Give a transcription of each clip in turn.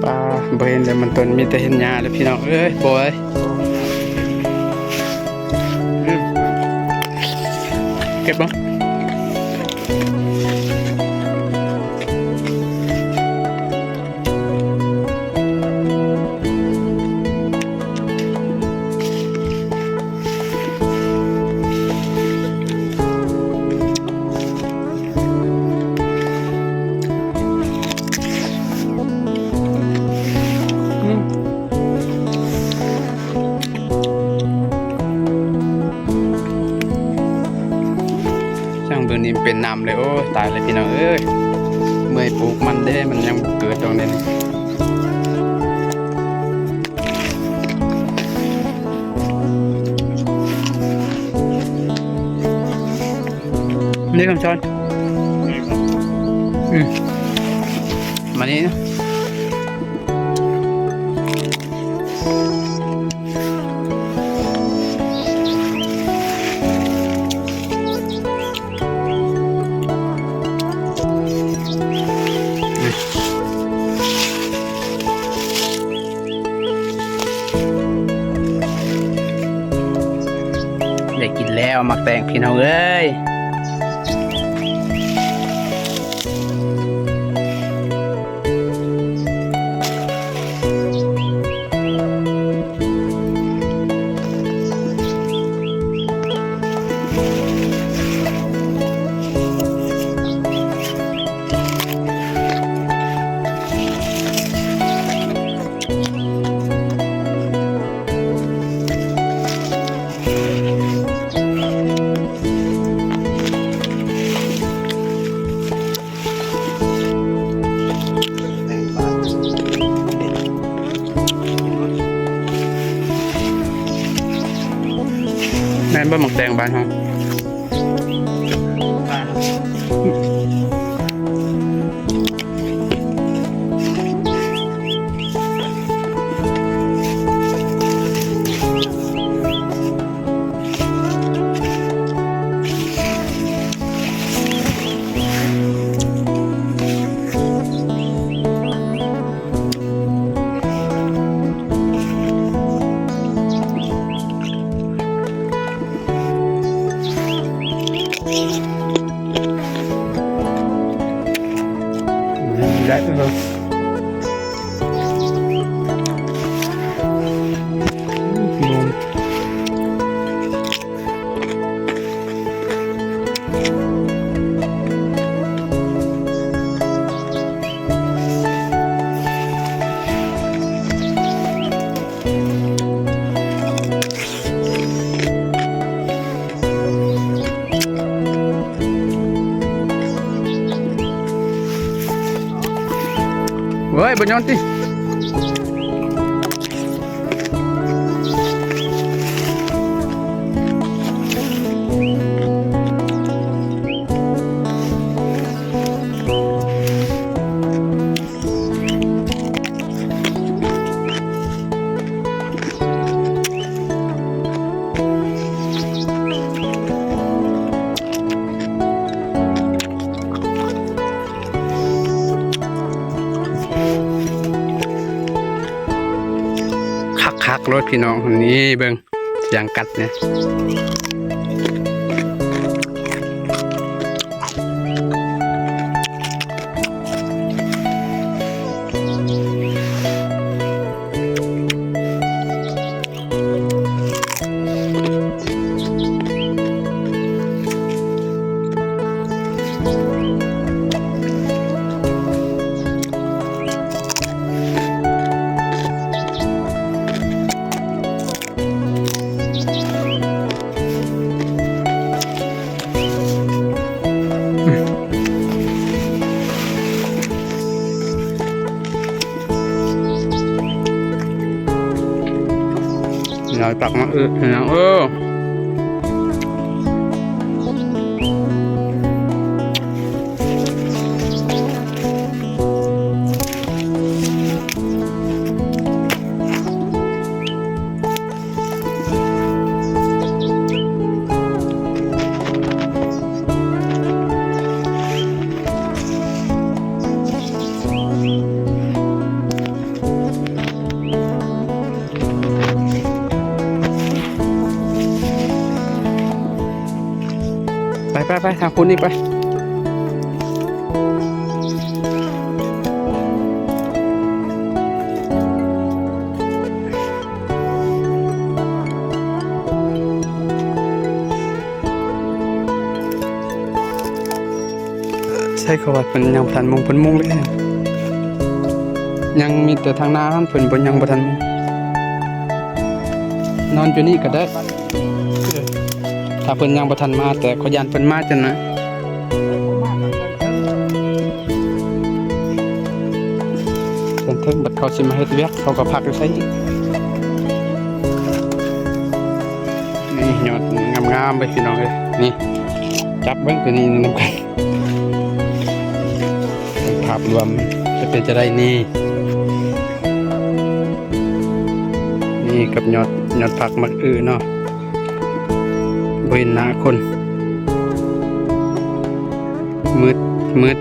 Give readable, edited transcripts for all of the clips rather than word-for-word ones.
ปลาบ่เห็นเลยมันต้นมีแต่เห็นหญ้าเลยพี่น้องเอ้ยบ่อยเก็บบ่ช่างเบอร์นี้เป็นน้ำเลยโอ้ตายเลยพี่น้องเอ้ยเมื่อยปลูกมันได้มันยังเกิดตรงนี้นี่คำชอนมานี่นะได้กินแล้วมักแตงพี่น้องเอ้ยแม่นบ่หมักแตงบ้านเฮาได้เพิ่นเว้ยบ่ยอนติคักรถพี่น้องคนนี้เบิ่งเสียงกัดเนี่ยเราตักมานะ ทางคุณนี่ไปใช่เขาว่าเพิ่นยังบ่ทันมุงเพิ่นมุงเลยยังมีแต่ทางหน้าเพิ่นบ่ยังบ่ทันมุงนอนอยู่นี่ก็ได้ถ้าเพิ่นยังบ่ทันมาแต่ขอยานเพิ่นมาจังนะเพิ่นถึงบัดเขาสิมาเฮ็ดเวียกเขาก็พักอยู่ไสอีกนี่ยอดงามๆไปพี่น้องเอ้ยนี่จับเบิ่งตัวนี้นำกันภาพรวมจะเป็นจะได้นี่นี่กับยอดผักมักอื้อเนาะบริเวณหน้าคนมืด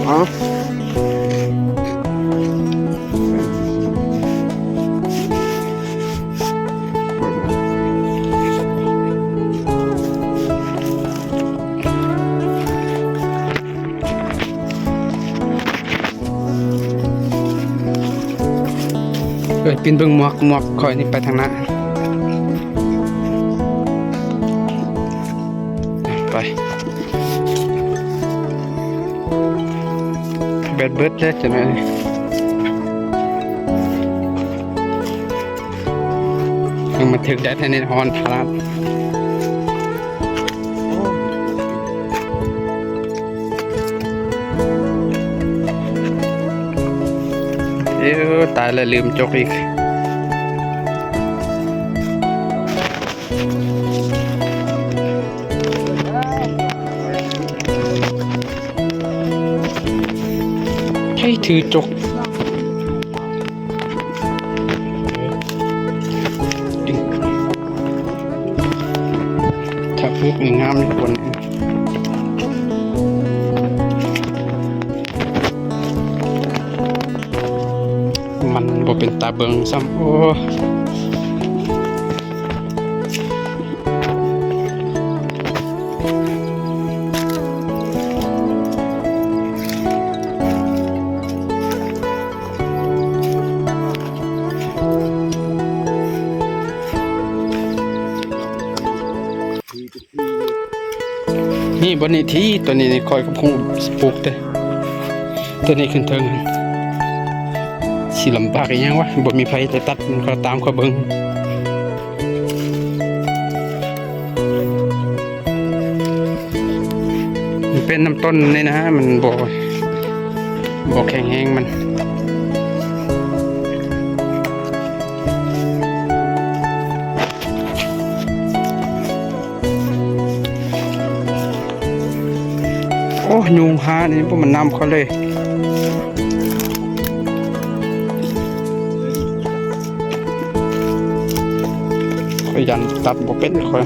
อ๋อปีนเบิ่งหมวกคอยนี่ไปทางหน้าไปเบิดเลยจังได๋ยังมาถึงได้ทันในฮอนพลาดตายแล้วลืมจกอีกให้ถือจกถ้าพวกงามทุกคนมันบ่เป็นตาเบิงซ้ำโอ้นี่บนนี้ที่ตัวนี้คอยกับคงปลูกแต่ตัวนี้ขึ้นเทิงสิลำบากอีหยังวะบ่มีไผจะตัดมันก็ตามเขาเบิ่งมันเป็นน้ำต้นนี่นะมันบ่แข็งแรงมันโอ้ยุงหานี่พวกมันนำเขาเลยขยันตัดบ่เป็นค่อย